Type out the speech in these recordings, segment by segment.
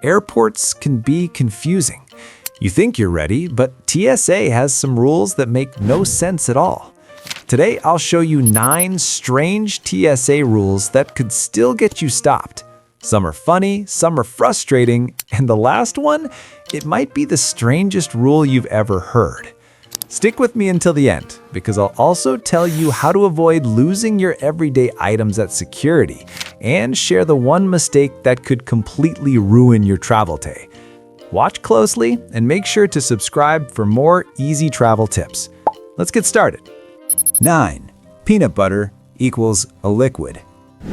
Airports can be confusing. You think you're ready, but TSA has some rules that make no sense at all. Today, I'll show you 9 strange TSA rules that could still get you stopped. Some are funny, some are frustrating, and the last one, it might be the strangest rule you've ever heard. Stick with me until the end, because I'll also tell you how to avoid losing your everyday items at security and share the one mistake that could completely ruin your travel day. Watch closely and make sure to subscribe for more easy travel tips. Let's get started. 9. Peanut butter equals a liquid.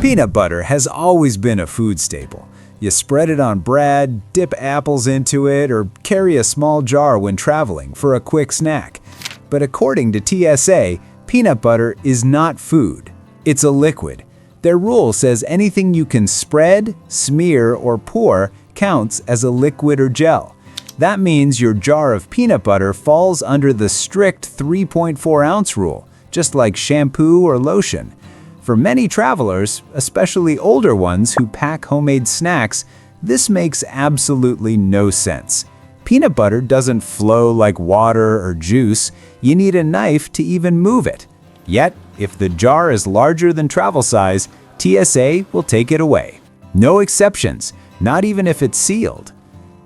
Peanut butter has always been a food staple. You spread it on bread, dip apples into it, or carry a small jar when traveling for a quick snack. But according to TSA, peanut butter is not food. It's a liquid. Their rule says anything you can spread, smear, or pour counts as a liquid or gel. That means your jar of peanut butter falls under the strict 3.4 ounce rule, just like shampoo or lotion. For many travelers, especially older ones who pack homemade snacks, this makes absolutely no sense. Peanut butter doesn't flow like water or juice. You need a knife to even move it. Yet, if the jar is larger than travel size, TSA will take it away. No exceptions, not even if it's sealed.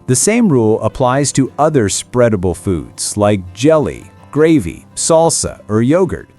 The same rule applies to other spreadable foods like jelly, gravy, salsa, or yogurt.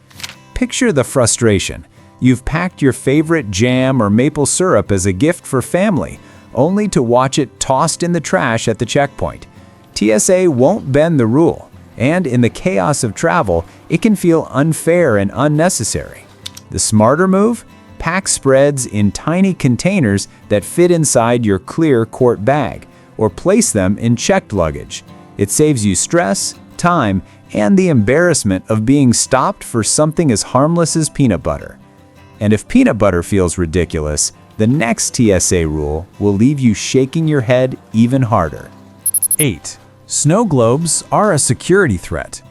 Picture the frustration. You've packed your favorite jam or maple syrup as a gift for family, only to watch it tossed in the trash at the checkpoint. TSA won't bend the rule, and in the chaos of travel, it can feel unfair and unnecessary. The smarter move? Pack spreads in tiny containers that fit inside your clear quart bag, or place them in checked luggage. It saves you stress, time, and the embarrassment of being stopped for something as harmless as peanut butter. And if peanut butter feels ridiculous, the next TSA rule will leave you shaking your head even harder. 8. Snow globes are a security threat.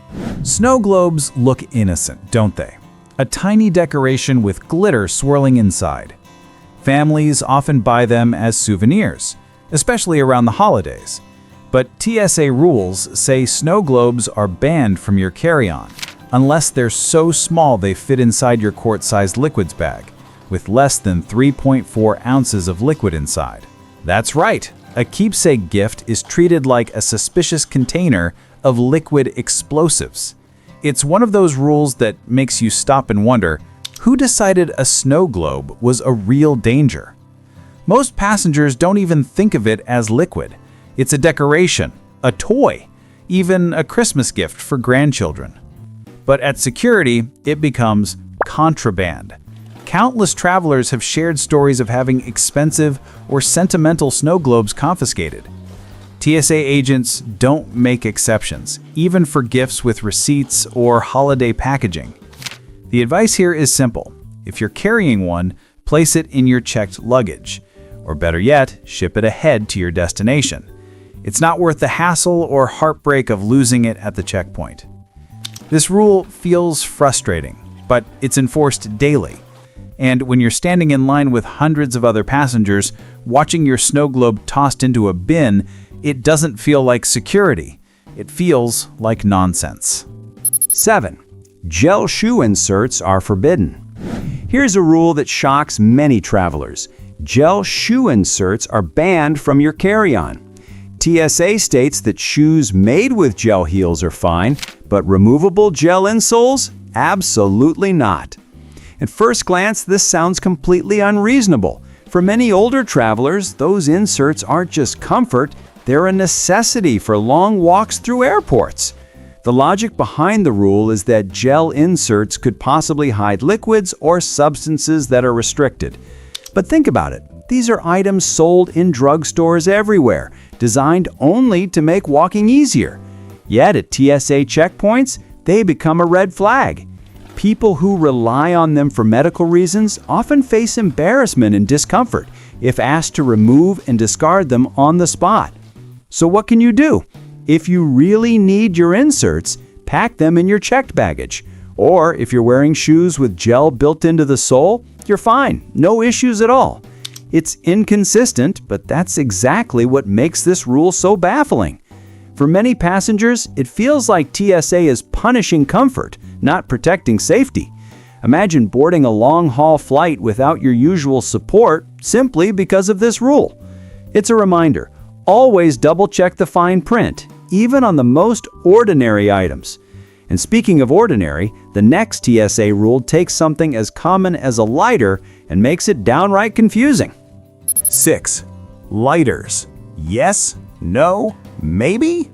Snow globes look innocent, don't they? A tiny decoration with glitter swirling inside. Families often buy them as souvenirs, especially around the holidays. But TSA rules say snow globes are banned from your carry-on, unless they're so small they fit inside your quart-sized liquids bag, with less than 3.4 ounces of liquid inside. That's right, a keepsake gift is treated like a suspicious container of liquid explosives. It's one of those rules that makes you stop and wonder, who decided a snow globe was a real danger? Most passengers don't even think of it as liquid. It's a decoration, a toy, even a Christmas gift for grandchildren. But at security, it becomes contraband. Countless travelers have shared stories of having expensive or sentimental snow globes confiscated. TSA agents don't make exceptions, even for gifts with receipts or holiday packaging. The advice here is simple. If you're carrying one, place it in your checked luggage, or better yet, ship it ahead to your destination. It's not worth the hassle or heartbreak of losing it at the checkpoint. This rule feels frustrating, but it's enforced daily. And when you're standing in line with hundreds of other passengers, watching your snow globe tossed into a bin, it doesn't feel like security. It feels like nonsense. 7. Gel shoe inserts are forbidden. Here's a rule that shocks many travelers. Gel shoe inserts are banned from your carry-on. TSA states that shoes made with gel heels are fine, but removable gel insoles? Absolutely not. At first glance, this sounds completely unreasonable. For many older travelers, those inserts aren't just comfort, they're a necessity for long walks through airports. The logic behind the rule is that gel inserts could possibly hide liquids or substances that are restricted. But think about it. These are items sold in drugstores everywhere, designed only to make walking easier. Yet at TSA checkpoints, they become a red flag. People who rely on them for medical reasons often face embarrassment and discomfort if asked to remove and discard them on the spot. So what can you do? If you really need your inserts, pack them in your checked baggage. Or if you're wearing shoes with gel built into the sole, you're fine, no issues at all. It's inconsistent, but that's exactly what makes this rule so baffling. For many passengers, it feels like TSA is punishing comfort, not protecting safety. Imagine boarding a long-haul flight without your usual support simply because of this rule. It's a reminder, always double-check the fine print, even on the most ordinary items. And speaking of ordinary, the next TSA rule takes something as common as a lighter and makes it downright confusing. 6. Lighters. Yes? No? Maybe?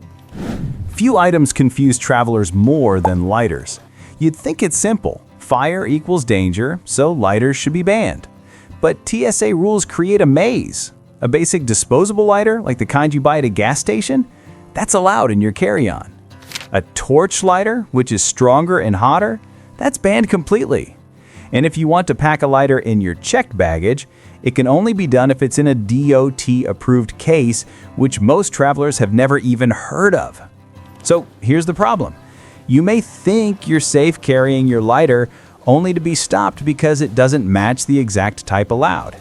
Few items confuse travelers more than lighters. You'd think it's simple. Fire equals danger, so lighters should be banned. But TSA rules create a maze. A basic disposable lighter, like the kind you buy at a gas station, that's allowed in your carry-on. A torch lighter, which is stronger and hotter, that's banned completely. And if you want to pack a lighter in your checked baggage, it can only be done if it's in a DOT-approved case, which most travelers have never even heard of. So here's the problem. You may think you're safe carrying your lighter, only to be stopped because it doesn't match the exact type allowed.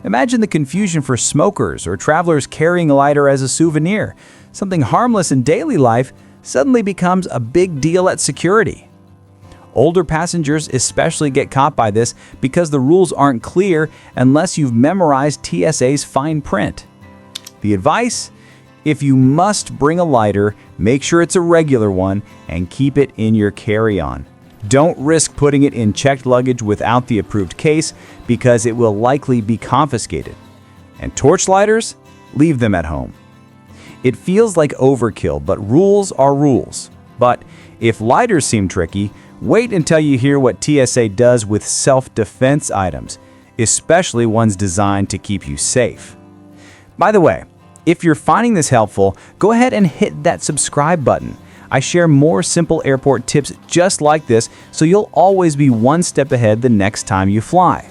Imagine the confusion for smokers or travelers carrying a lighter as a souvenir. Something harmless in daily life suddenly becomes a big deal at security. Older passengers especially get caught by this because the rules aren't clear unless you've memorized TSA's fine print. The advice? If you must bring a lighter, make sure it's a regular one and keep it in your carry-on. Don't risk putting it in checked luggage without the approved case because it will likely be confiscated. And torch lighters? Leave them at home. It feels like overkill, but rules are rules. But if lighters seem tricky, wait until you hear what TSA does with self-defense items, especially ones designed to keep you safe. By the way, if you're finding this helpful, go ahead and hit that subscribe button. I share more simple airport tips just like this, so you'll always be one step ahead the next time you fly.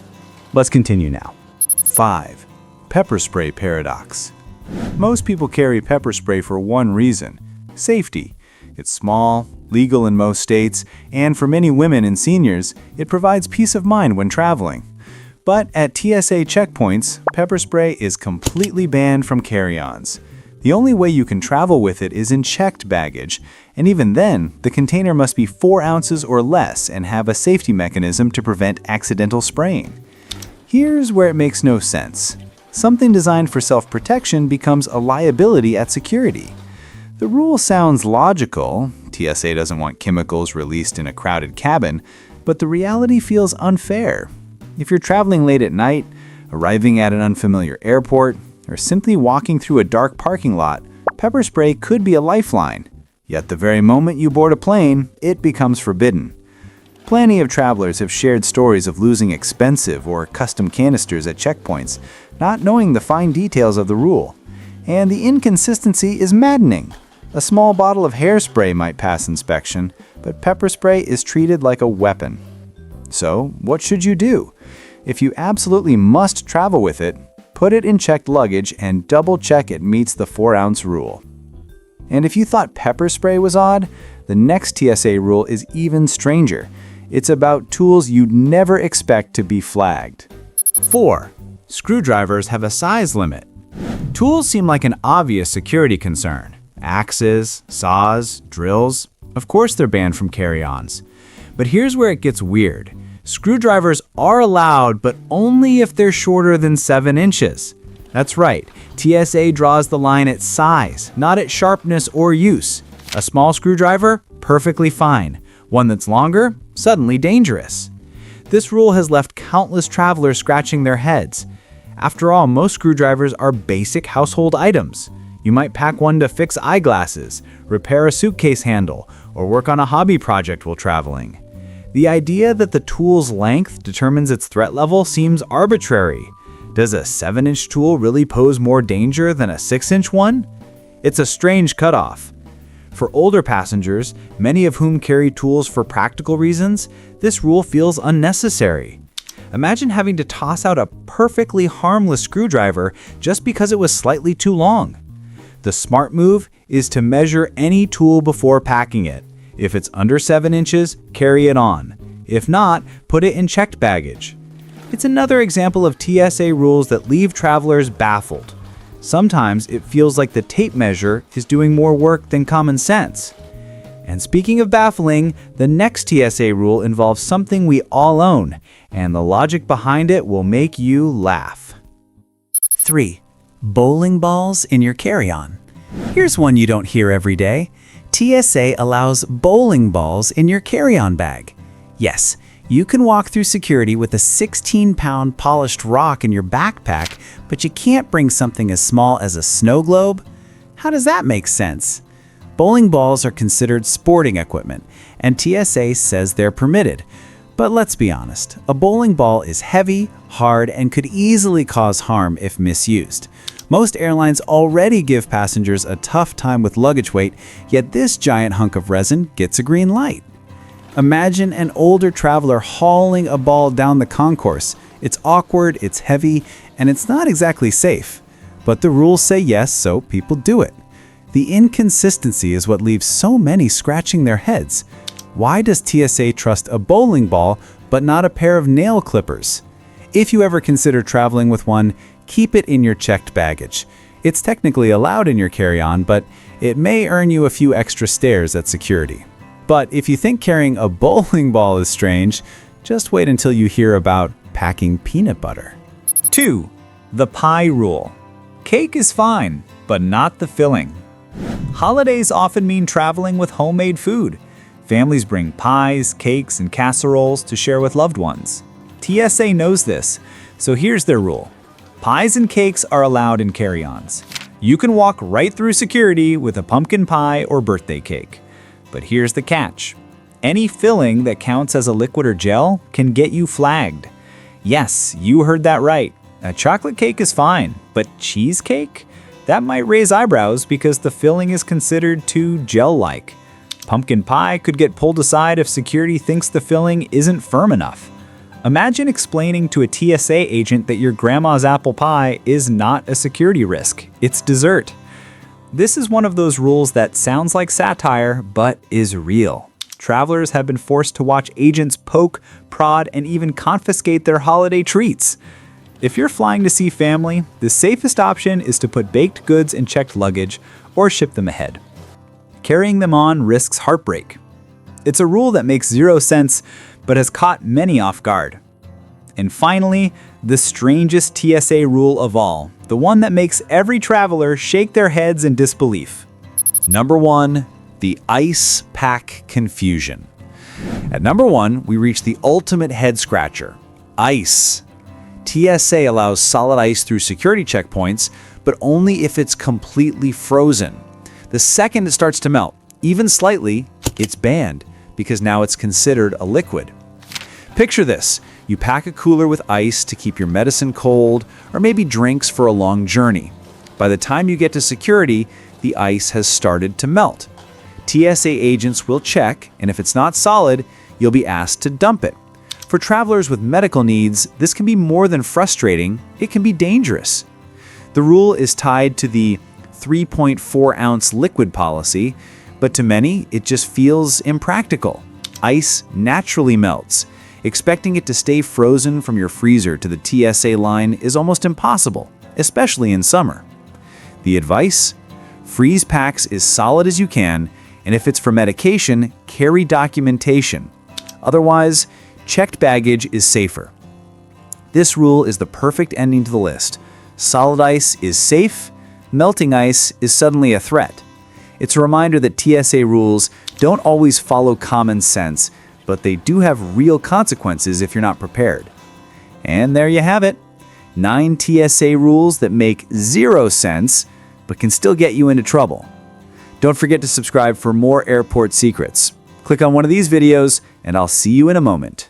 Let's continue now. 5. Pepper spray paradox. Most people carry pepper spray for one reason: safety. It's small, legal in most states, and for many women and seniors, it provides peace of mind when traveling. But at TSA checkpoints, pepper spray is completely banned from carry-ons. The only way you can travel with it is in checked baggage, and even then, the container must be 4 ounces or less and have a safety mechanism to prevent accidental spraying. Here's where it makes no sense. Something designed for self-protection becomes a liability at security. The rule sounds logical. TSA doesn't want chemicals released in a crowded cabin, but the reality feels unfair. If you're traveling late at night, arriving at an unfamiliar airport, or simply walking through a dark parking lot, pepper spray could be a lifeline. Yet the very moment you board a plane, it becomes forbidden. Plenty of travelers have shared stories of losing expensive or custom canisters at checkpoints, not knowing the fine details of the rule. And the inconsistency is maddening. A small bottle of hairspray might pass inspection, but pepper spray is treated like a weapon. So, what should you do? If you absolutely must travel with it, put it in checked luggage and double-check it meets the 4-ounce rule. And if you thought pepper spray was odd, the next TSA rule is even stranger. It's about tools you'd never expect to be flagged. 4. Screwdrivers have a size limit. Tools seem like an obvious security concern. Axes, saws, drills, of course they're banned from carry-ons. But here's where it gets weird. Screwdrivers are allowed, but only if they're shorter than 7 inches. That's right, TSA draws the line at size, not at sharpness or use. A small screwdriver? Perfectly fine. One that's longer? Suddenly dangerous. This rule has left countless travelers scratching their heads. After all, most screwdrivers are basic household items. You might pack one to fix eyeglasses, repair a suitcase handle, or work on a hobby project while traveling. The idea that the tool's length determines its threat level seems arbitrary. Does a 7-inch tool really pose more danger than a 6-inch one? It's a strange cutoff. For older passengers, many of whom carry tools for practical reasons, this rule feels unnecessary. Imagine having to toss out a perfectly harmless screwdriver just because it was slightly too long. The smart move is to measure any tool before packing it. If it's under 7 inches, carry it on. If not, put it in checked baggage. It's another example of TSA rules that leave travelers baffled. Sometimes it feels like the tape measure is doing more work than common sense. And speaking of baffling, the next TSA rule involves something we all own, and the logic behind it will make you laugh. 3. Bowling balls in your carry-on. Here's one you don't hear every day. TSA allows bowling balls in your carry-on bag. Yes, you can walk through security with a 16-pound polished rock in your backpack, but you can't bring something as small as a snow globe? How does that make sense? Bowling balls are considered sporting equipment, and TSA says they're permitted. But let's be honest, a bowling ball is heavy, hard, and could easily cause harm if misused. Most airlines already give passengers a tough time with luggage weight, yet this giant hunk of resin gets a green light. Imagine an older traveler hauling a ball down the concourse. It's awkward, it's heavy, and it's not exactly safe. But the rules say yes, so people do it. The inconsistency is what leaves so many scratching their heads. Why does TSA trust a bowling ball but not a pair of nail clippers? If you ever consider traveling with one, keep it in your checked baggage. It's technically allowed in your carry-on, but it may earn you a few extra stares at security. But if you think carrying a bowling ball is strange, just wait until you hear about packing peanut butter. 2. The pie rule. Cake is fine, but not the filling. Holidays often mean traveling with homemade food. Families bring pies, cakes, and casseroles to share with loved ones. TSA knows this, so here's their rule. Pies and cakes are allowed in carry-ons. You can walk right through security with a pumpkin pie or birthday cake. But here's the catch. Any filling that counts as a liquid or gel can get you flagged. Yes, you heard that right. A chocolate cake is fine, but cheesecake? That might raise eyebrows because the filling is considered too gel-like. Pumpkin pie could get pulled aside if security thinks the filling isn't firm enough. Imagine explaining to a TSA agent that your grandma's apple pie is not a security risk, it's dessert. This is one of those rules that sounds like satire, but is real. Travelers have been forced to watch agents poke, prod, and even confiscate their holiday treats. If you're flying to see family, the safest option is to put baked goods in checked luggage or ship them ahead. Carrying them on risks heartbreak. It's a rule that makes zero sense, but has caught many off guard. And finally, the strangest TSA rule of all, the one that makes every traveler shake their heads in disbelief. Number 1, the ice pack confusion. At number 1, we reach the ultimate head scratcher, ice. TSA allows solid ice through security checkpoints, but only if it's completely frozen. The second it starts to melt, even slightly, it's banned because now it's considered a liquid. Picture this. You pack a cooler with ice to keep your medicine cold or maybe drinks for a long journey. By the time you get to security, the ice has started to melt. TSA agents will check, and if it's not solid, you'll be asked to dump it. For travelers with medical needs, this can be more than frustrating, it can be dangerous. The rule is tied to the 3.4-ounce liquid policy, but to many, it just feels impractical. Ice naturally melts. Expecting it to stay frozen from your freezer to the TSA line is almost impossible, especially in summer. The advice? Freeze packs as solid as you can, and if it's for medication, carry documentation. Otherwise, checked baggage is safer. This rule is the perfect ending to the list. Solid ice is safe, melting ice is suddenly a threat. It's a reminder that TSA rules don't always follow common sense, but they do have real consequences if you're not prepared. And there you have it. 9 TSA rules that make zero sense, but can still get you into trouble. Don't forget to subscribe for more airport secrets. Click on one of these videos, and I'll see you in a moment.